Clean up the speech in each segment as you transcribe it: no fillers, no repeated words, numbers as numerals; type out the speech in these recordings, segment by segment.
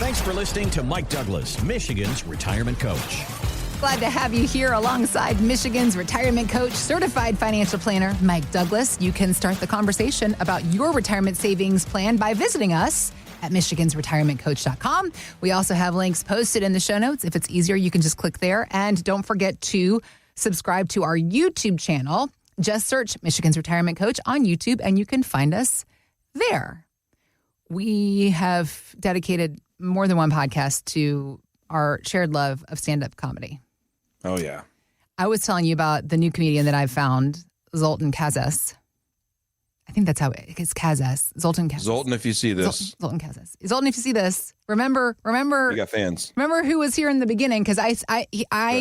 Thanks for listening to Mike Douglas, Michigan's retirement coach. Glad to have you here alongside Michigan's retirement coach, certified financial planner, Mike Douglas. You can start the conversation about your retirement savings plan by visiting us at michigansretirementcoach.com. We also have links posted in the show notes. If it's easier, you can just click there. And don't forget to subscribe to our YouTube channel. Just search Michigan's Retirement Coach on YouTube, and you can find us there. We have dedicated more than one podcast to our shared love of stand-up comedy. Oh, yeah. I was telling you about the new comedian that I've found, Zoltan Kazes. I think that's how it's Kazes. Zoltan Kazes. Zoltan, if you see this. Zoltan Kazes. Zoltan, if you see this, remember. You got fans. Remember who was here in the beginning, because I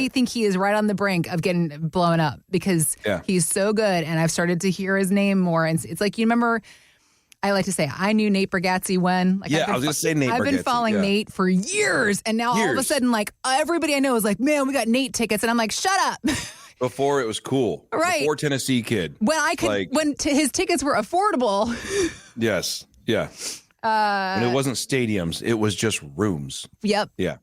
think he is right on the brink of getting blown up because he's so good, and I've started to hear his name more. And it's like, you remember, I like to say, I knew Nate Bargatze when. Like, I was going to say Nate Bargatze. I've been following Nate for years, and now all of a sudden, like, everybody I know is like, man, we got Nate tickets, and I'm like, shut up. Before it was cool. Right. Before Tennessee Kid. When I could, his tickets were affordable. Yes. Yeah. And it wasn't stadiums. It was just rooms. Yep. Yeah.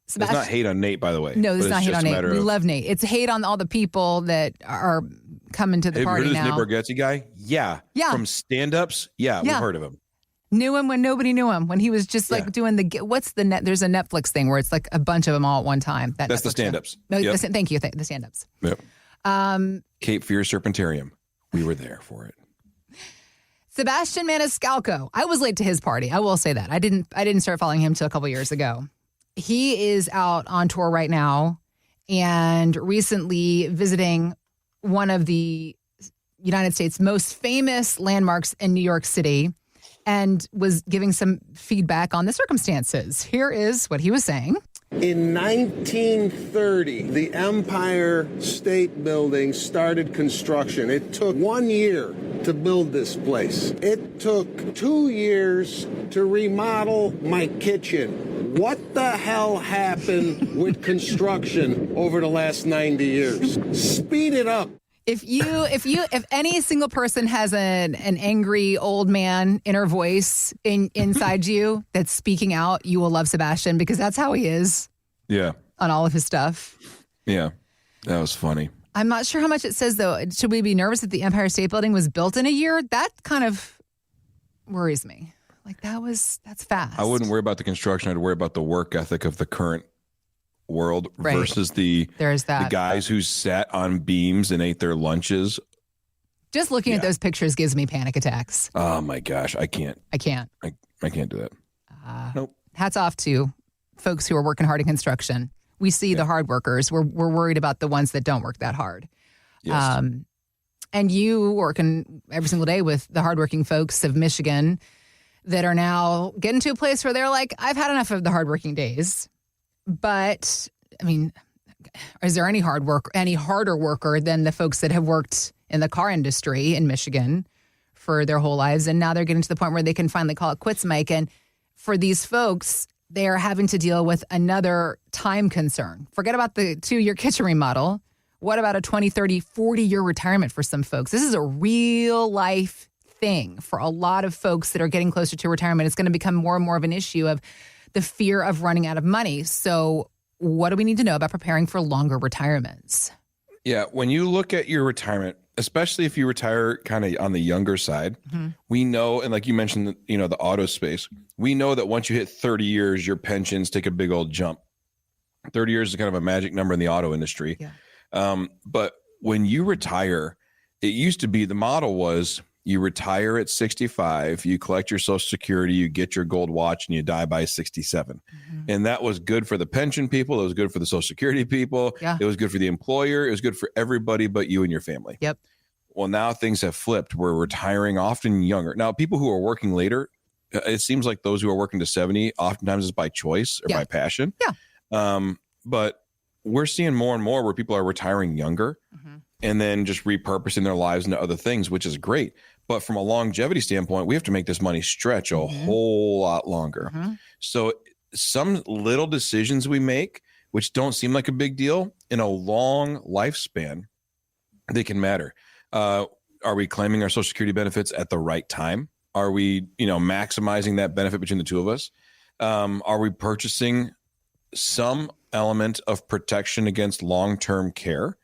It's not hate on Nate, by the way. No, it's not hate on Nate. We love Nate. It's hate on all the people that are coming to the party now. Have you heard of this Nate Bargatze guy? Yeah. Yeah. From stand-ups? Yeah, we've heard of him. Knew him when nobody knew him. When he was just like doing there's a Netflix thing where it's like a bunch of them all at one time. That's Netflix the stand-ups. No, thank you. The stand-ups. Yep. Cape Fear Serpentarium. We were there for it. Sebastian Maniscalco. I was late to his party. I will say that. I didn't start following him till a couple years ago. He is out on tour right now and recently visiting one of the United States' most famous landmarks in New York City, and was giving some feedback on the circumstances. Here is what he was saying. In 1930, the Empire State Building started construction. It took 1 year to build this place. It took 2 years to remodel my kitchen. What the hell happened with construction over the last 90 years? Speed it up. If any single person has an angry old man inner voice inside you that's speaking out, you will love Sebastian, because that's how he is. Yeah. On all of his stuff. Yeah. That was funny. I'm not sure how much it says, though. Should we be nervous that the Empire State Building was built in a year? That kind of worries me. Like, that's fast. I wouldn't worry about the construction. I'd worry about the work ethic of the current world versus the guys who sat on beams and ate their lunches. Just looking at those pictures gives me panic attacks. Oh my gosh, I can't do that. Nope. Hats off to folks who are working hard in construction. We see the hard workers. We're worried about the ones that don't work that hard. Yes. And you working every single day with the hardworking folks of Michigan that are now getting to a place where they're like, I've had enough of the hardworking days. But, I mean, is there any harder worker than the folks that have worked in the car industry in Michigan for their whole lives? And now they're getting to the point where they can finally call it quits, Mike. And for these folks, they are having to deal with another time concern. Forget about the 2-year kitchen remodel. What about a 20, 30, 40-year retirement for some folks? This is a real life thing for a lot of folks that are getting closer to retirement. It's going to become more and more of an issue of the fear of running out of money. So what do we need to know about preparing for longer retirements? Yeah, when you look at your retirement, especially if you retire kind of on the younger side, we know, and like you mentioned, the auto space, we know that once you hit 30 years, your pensions take a big old jump. 30 years is kind of a magic number in the auto industry. Yeah. But when you retire, it used to be the model was you retire at 65, you collect your Social Security, you get your gold watch, and you die by 67. And that was good for the pension people. It was good for the Social Security people. Yeah. It was good for the employer. It was good for everybody but you and your family. Yep. Well, now things have flipped. We're retiring often younger. Now, people who are working later, it seems like those who are working to 70 oftentimes is by choice or by passion. Yeah. But we're seeing more and more where people are retiring younger and then just repurposing their lives into other things, which is great. But from a longevity standpoint, we have to make this money stretch a whole lot longer. So some little decisions we make, which don't seem like a big deal, in a long lifespan, they can matter. Are we claiming our Social Security benefits at the right time? Are we, maximizing that benefit between the two of us? Are we purchasing some element of protection against long-term care?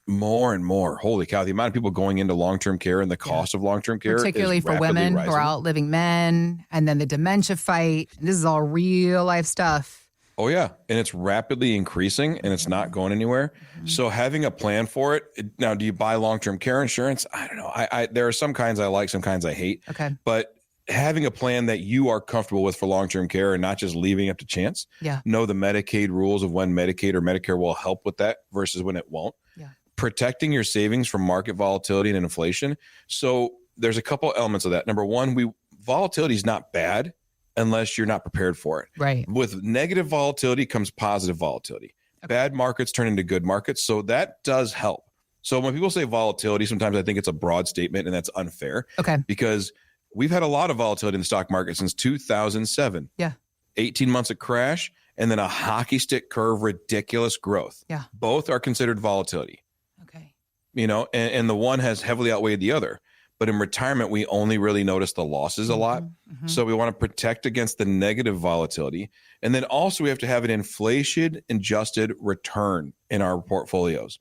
More and more. Holy cow. The amount of people going into long-term care and the cost of long-term care, particularly is for rapidly women rising. who are outliving men, and then the dementia fight. This is all real life stuff. Oh yeah. And it's rapidly increasing and it's not going anywhere. So having a plan for it. Now, do you buy long-term care insurance? I don't know. There are some kinds I like, some kinds I hate. Okay. But having a plan that you are comfortable with for long-term care and not just leaving it up to chance. Yeah. Know the Medicaid rules of when Medicaid or Medicare will help with that versus when it won't. Yeah. Protecting your savings from market volatility and inflation. So there's a couple elements of that. Number one, volatility is not bad unless you're not prepared for it. Right. With negative volatility comes positive volatility. Okay. Bad markets turn into good markets. So that does help. So when people say volatility, sometimes I think it's a broad statement and that's unfair. Okay. Because we've had a lot of volatility in the stock market since 2007. Yeah. 18 months of crash and then a hockey stick curve, ridiculous growth. Yeah. Both are considered volatility. Okay. And the one has heavily outweighed the other. But in retirement, we only really notice the losses a lot. So we want to protect against the negative volatility. And then also we have to have an inflation adjusted return in our portfolios.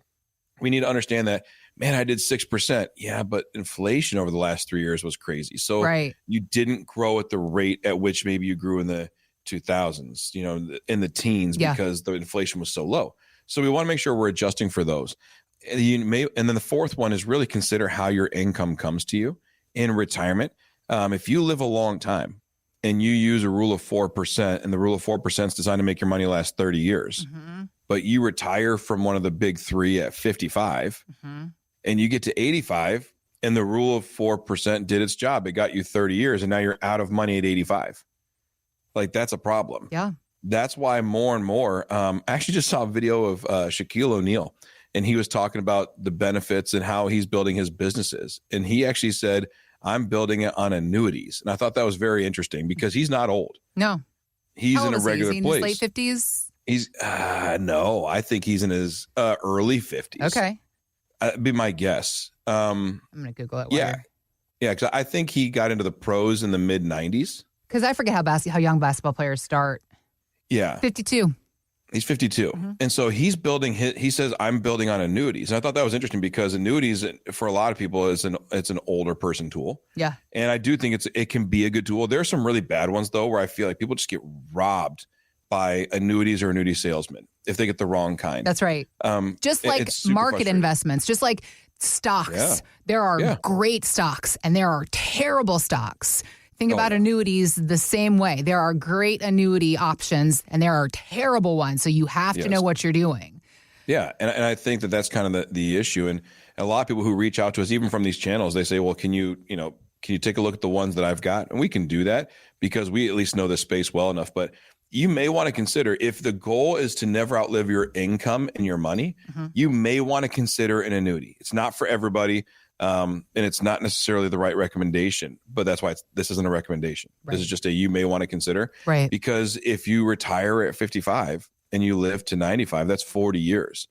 We need to understand that, man, I did 6%. Yeah, but inflation over the last 3 years was crazy. So you didn't grow at the rate at which maybe you grew in the 2000s, in the teens because the inflation was so low. So we want to make sure we're adjusting for those. And then the fourth one is really consider how your income comes to you in retirement. If you live a long time and you use a rule of 4%, and the rule of 4% is designed to make your money last 30 years, but you retire from one of the big three at 55 and you get to 85 and the rule of 4% did its job. It got you 30 years and now you're out of money at 85. Like that's a problem. Yeah. That's why more and more, I actually just saw a video of Shaquille O'Neal. And he was talking about the benefits and how he's building his businesses. And he actually said, I'm building it on annuities. And I thought that was very interesting because he's not old. No. He's in a regular place. place. In his late 50s? He's, no, I think he's in his early 50s. Okay. That'd be my guess. I'm going to Google it. Yeah. Yeah. Because I think he got into the pros in the mid 90s. Because I forget how young basketball players start. Yeah. 52. He's 52. And so he's building he says, I'm building on annuities. And I thought that was interesting because annuities for a lot of people it's an older person tool. Yeah. And I do think it can be a good tool. There are some really bad ones though, where I feel like people just get robbed by annuities or annuity salesmen if they get the wrong kind. That's right. Just like market investments, just like stocks. Yeah. There are great stocks and there are terrible stocks. Think about annuities the same way. There are great annuity options and there are terrible ones. So you have to know what you're doing. Yeah. And I think that's kind of the issue. And a lot of people who reach out to us, even from these channels, they say, well, can you take a look at the ones that I've got? And we can do that because we at least know the space well enough. But you may want to consider, if the goal is to never outlive your income and your money, you may want to consider an annuity. It's not for everybody. And it's not necessarily the right recommendation, but that's why this isn't a recommendation. Right. This is just you may want to consider. Right. Because if you retire at 55 and you live to 95, that's 40 years.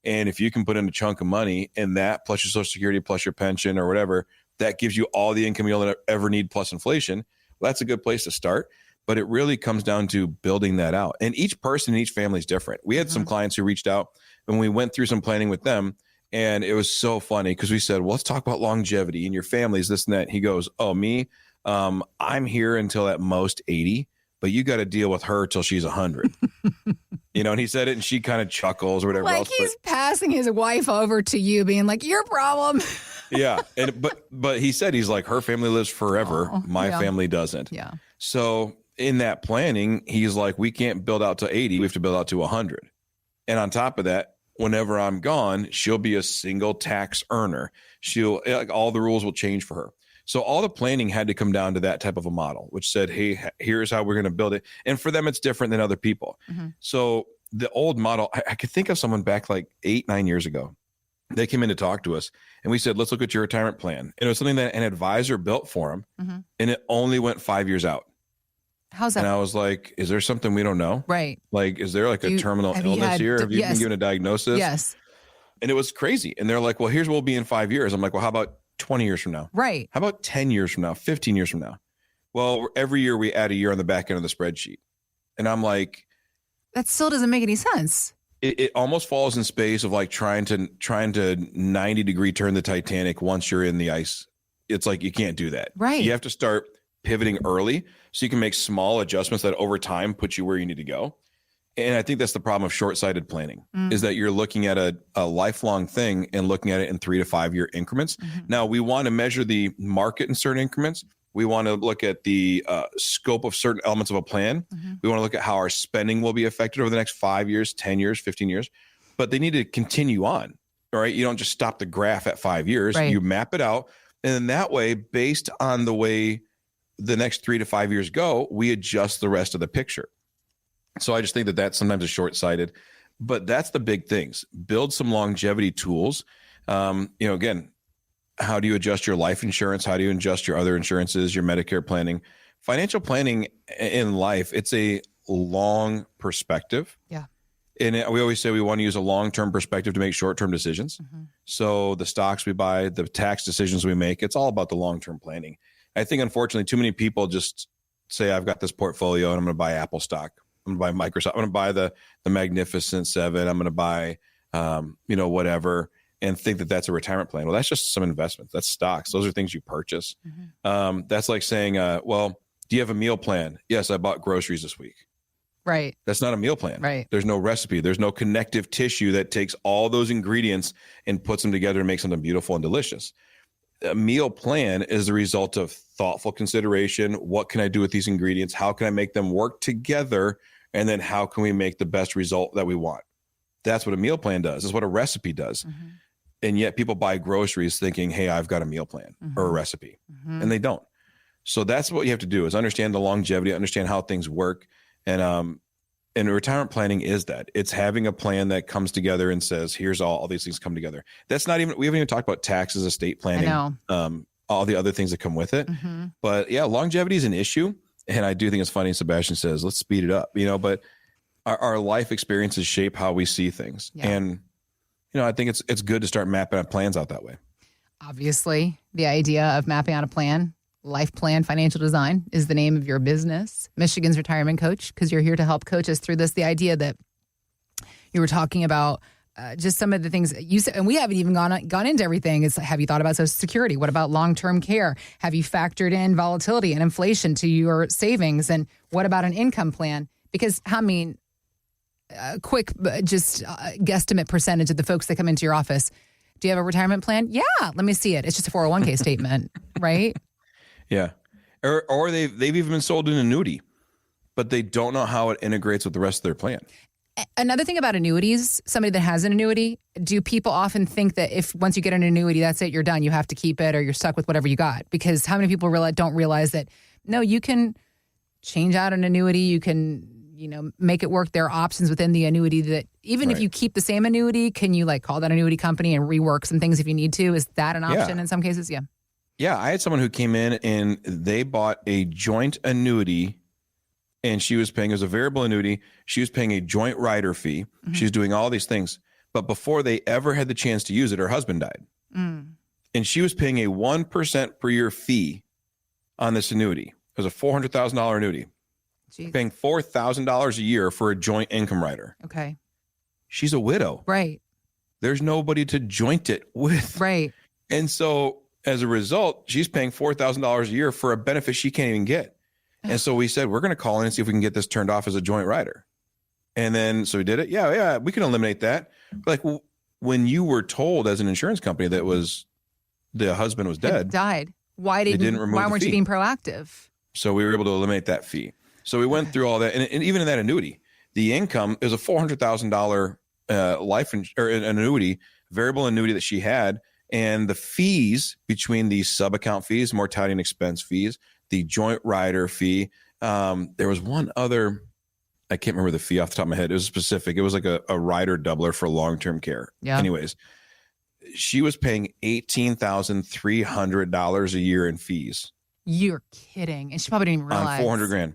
And if you can put in a chunk of money and that plus your Social Security, plus your pension or whatever, that gives you all the income you'll ever need plus inflation. Well, that's a good place to start. But it really comes down to building that out. And each person in each family is different. We had some clients who reached out and we went through some planning with them. And it was so funny because we said, well, let's talk about longevity in your families, this and that. He goes, oh, me, I'm here until at most 80, but you got to deal with her till she's 100. And he said it and she kind of chuckles or whatever like else. He's passing his wife over to you being like, your problem. Yeah. But he said, he's like, her family lives forever. My family doesn't. Yeah. So in that planning, he's like, we can't build out to 80. We have to build out to 100. And on top of that, whenever I'm gone, she'll be a single tax earner. All the rules will change for her. So all the planning had to come down to that type of a model, which said, hey, here's how we're going to build it. And for them, it's different than other people. So the old model, I could think of someone back like 8-9 years ago. They came in to talk to us and we said, let's look at your retirement plan. And it was something that an advisor built for him and it only went 5 years out. How's that? And I was like, is there something we don't know? Right. Like, is there like a terminal illness here? Have you been given a diagnosis? Yes. And it was crazy. And they're like, well, here's what we'll be in 5 years. I'm like, well, how about 20 years from now? Right. How about 10 years from now, 15 years from now? Well, every year we add a year on the back end of the spreadsheet. And I'm like, That still doesn't make any sense. it almost falls in space of like trying to 90-degree turn the Titanic once you're in the ice. It's like you can't do that. Right. You have to start pivoting early so you can make small adjustments that over time put you where you need to go. And I think that's the problem of short-sighted planning is that you're looking at a lifelong thing and looking at it in 3 to 5 year increments. Now, we want to measure the market in certain increments. We want to look at the scope of certain elements of a plan. We want to look at how our spending will be affected over the next 5 years, 10 years, 15 years. But they need to continue on, all right? You don't just stop the graph at 5 years. Right. You map it out. And then that way, based on the way the next 3 to 5 years go, we adjust the rest of the picture. So I just think that sometimes is short-sighted. But that's the big things. Build some longevity tools. Again, how do you adjust your life insurance? How do you adjust your other insurances, your Medicare planning? Financial planning in life, it's a long perspective. Yeah. And we always say we want to use a long-term perspective to make short-term decisions. So the stocks we buy, the tax decisions we make, it's all about the long-term planning. I think, unfortunately, too many people just say, I've got this portfolio and I'm going to buy Apple stock. I'm going to buy Microsoft. I'm going to buy the Magnificent Seven. I'm going to buy, whatever, and think that that's a retirement plan. Well, that's just some investments. That's stocks. Those are things you purchase. That's like saying, do you have a meal plan? Yes, I bought groceries this week. Right. That's not a meal plan. Right. There's no recipe. There's no connective tissue that takes all those ingredients and puts them together and makes something beautiful and delicious. A meal plan is the result of thoughtful consideration. What can I do with these ingredients? How can I make them work together? And then how can we make the best result that we want? That's what a meal plan does. That's what a recipe does. And yet people buy groceries thinking, hey, I've got a meal plan or a recipe. And they don't. So that's what you have to do is understand the longevity, understand how things work. And retirement planning is that. It's having a plan that comes together and says, here's all these things come together. That's not even, we haven't even talked about taxes, estate planning, all the other things that come with it. But yeah, longevity is an issue. And I do think it's funny, Sebastian says, let's speed it up, but our life experiences shape how we see things. Yeah. And, I think it's good to start mapping our plans out that way. Obviously, the idea of mapping out a plan, Life Plan Financial Design is the name of your business, Michigan's Retirement Coach, because you're here to help coach us through this. The idea that you were talking about, just some of the things you said, and we haven't even gone into everything. It's have you thought about Social Security? What about long-term care? Have you factored in volatility and inflation to your savings? And what about an income plan? Because, quick, guesstimate percentage of the folks that come into your office. Do you have a retirement plan? Yeah, let me see it. It's just a 401k statement, right? Yeah. Or they've even been sold an annuity, but they don't know how it integrates with the rest of their plan. Another thing about annuities, somebody that has an annuity, do people often think that if once you get an annuity, that's it, you're done, you have to keep it or you're stuck with whatever you got? Because how many people don't realize that, no, you can change out an annuity, you can make it work. There are options within the annuity that even if you keep the same annuity, can you call that annuity company and rework some things if you need to? Is that an option in some cases? Yeah. Yeah. I had someone who came in and they bought a joint annuity and she was paying, it was a variable annuity. She was paying a joint rider fee. She was doing all these things. But before they ever had the chance to use it, her husband died. And she was paying a 1% per year fee on this annuity. It was a $400,000 annuity. Jeez. Paying $4,000 a year for a joint income rider. Okay. She's a widow. Right. There's nobody to joint it with. Right. And so as a result, she's paying $4,000 a year for a benefit she can't even get. And so we said, we're going to call in and see if we can get this turned off as a joint rider. And then, so we did it. Yeah, we can eliminate that. When you were told as an insurance company that the husband was dead. It died. Why weren't you being proactive? So we were able to eliminate that fee. So we went through all that. And even in that annuity, the income is a $400,000 an annuity, variable annuity that she had. And the fees between the sub-account fees, mortality and expense fees, the joint rider fee. There was one other, I can't remember the fee off the top of my head. It was specific. It was like a rider doubler for long-term care. Yeah. Anyways, she was paying $18,300 a year in fees. You're kidding. And she probably didn't even realize. On $400,000.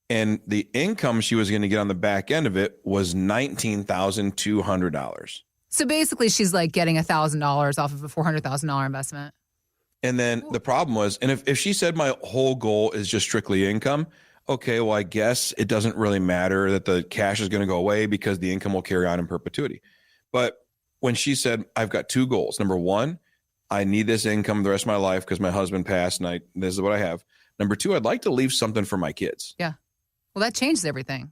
And the income she was going to get on the back end of it was $19,200. So basically she's getting $1,000 off of a $400,000 investment. And then the problem was, and if she said my whole goal is just strictly income, okay, well, I guess it doesn't really matter that the cash is going to go away because the income will carry on in perpetuity. But when she said, I've got two goals. Number one, I need this income the rest of my life because my husband passed and this is what I have. Number two, I'd like to leave something for my kids. Yeah. Well, that changes everything.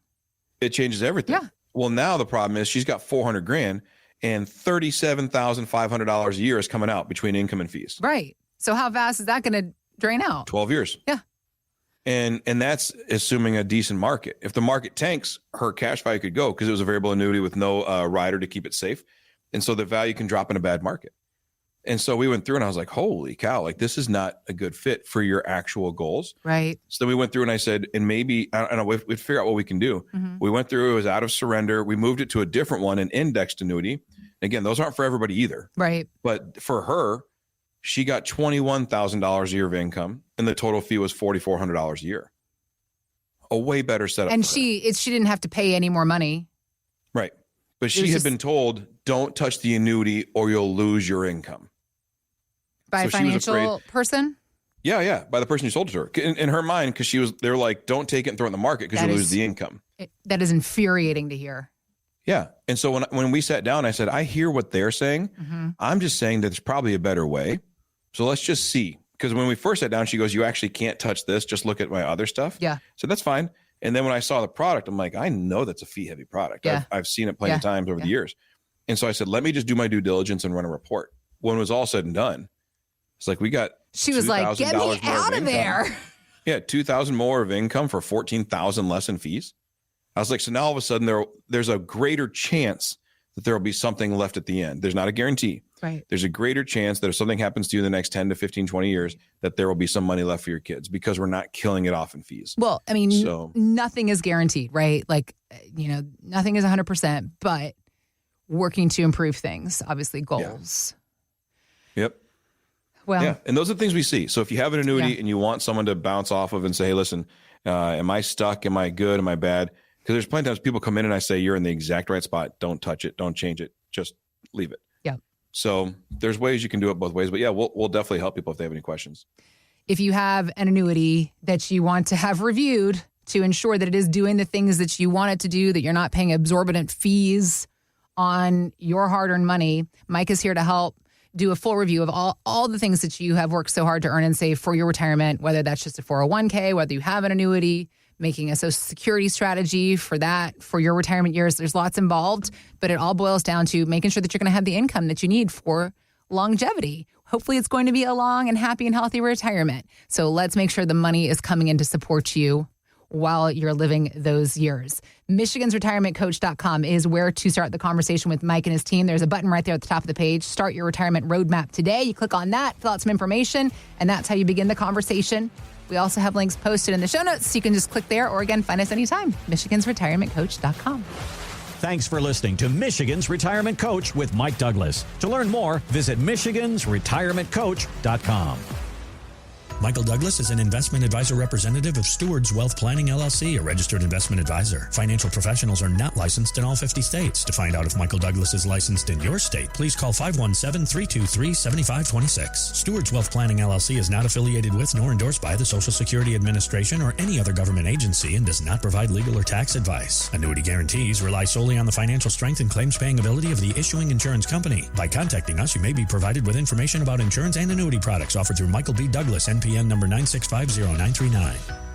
It changes everything. Yeah. Well, now the problem is she's got $400,000 and $37,500 a year is coming out between income and fees. Right. So how fast is that going to drain out? 12 years. Yeah. And that's assuming a decent market. If the market tanks, her cash value could go because it was a variable annuity with no rider to keep it safe. And so the value can drop in a bad market. And so we went through and I was like, holy cow, like this is not a good fit for your actual goals. Right. So then we went through and I said, and maybe, I don't know, we'd figure out what we can do. Mm-hmm. We went through, it was out of surrender. We moved it to a different one, an indexed annuity. Again, those aren't for everybody either. Right. But for her, she got $21,000 a year of income and the total fee was $4,400 a year. A way better setup. And for her. she didn't have to pay any more money. Right. But she had been told, don't touch the annuity or you'll lose your income. By a financial person? Yeah. By the person who sold it to her. In her mind, because they're like, don't take it and throw it in the market because you lose the income. That is infuriating to hear. Yeah. And so when we sat down, I said, I hear what they're saying. Mm-hmm. I'm just saying that there's probably a better way. So let's just see. Because when we first sat down, she goes, you actually can't touch this. Just look at my other stuff. Yeah. So that's fine. And then when I saw the product, I'm like, I know that's a fee heavy product. Yeah. I've seen it plenty of times over the years. And so I said, let me just do my due diligence and run a report. When it was all said and done, it's like we got She was like, get me out of there. Yeah, $2,000 more of income for $14,000 less in fees. I was like, so now all of a sudden there's a greater chance that there will be something left at the end. There's not a guarantee. Right. There's a greater chance that if something happens to you in the next 10 to 15, 20 years, that there will be some money left for your kids because we're not killing it off in fees. Well, I mean, nothing is guaranteed, right? Like, nothing is 100%, but working to improve things, obviously goals. Yeah. Yep. Well, yeah. And those are the things we see. So if you have an annuity and you want someone to bounce off of and say, hey, listen, am I stuck? Am I good? Am I bad? Because there's plenty of times people come in and I say, you're in the exact right spot. Don't touch it. Don't change it. Just leave it. Yeah. So there's ways you can do it both ways. But yeah, we'll definitely help people if they have any questions. If you have an annuity that you want to have reviewed to ensure that it is doing the things that you want it to do, that you're not paying exorbitant fees on your hard-earned money, Mike is here to help do a full review of all the things that you have worked so hard to earn and save for your retirement, whether that's just a 401k, whether you have an annuity, making a Social Security strategy for that, for your retirement years. There's lots involved, but it all boils down to making sure that you're going to have the income that you need for longevity. Hopefully it's going to be a long and happy and healthy retirement. So let's make sure the money is coming in to support you while you're living those years. MichigansRetirementCoach.com is where to start the conversation with Mike and his team. There's a button right there at the top of the page. Start your retirement roadmap today. You click on that, fill out some information, and that's how you begin the conversation. We also have links posted in the show notes, so you can just click there or, again, find us anytime. MichigansRetirementCoach.com. Thanks for listening to Michigan's Retirement Coach with Mike Douglas. To learn more, visit MichigansRetirementCoach.com. Michael Douglas is an investment advisor representative of Stewards Wealth Planning, LLC, a registered investment advisor. Financial professionals are not licensed in all 50 states. To find out if Michael Douglas is licensed in your state, please call 517-323-7526. Stewards Wealth Planning, LLC is not affiliated with nor endorsed by the Social Security Administration or any other government agency and does not provide legal or tax advice. Annuity guarantees rely solely on the financial strength and claims-paying ability of the issuing insurance company. By contacting us, you may be provided with information about insurance and annuity products offered through Michael B. Douglas, NPN number 9650939.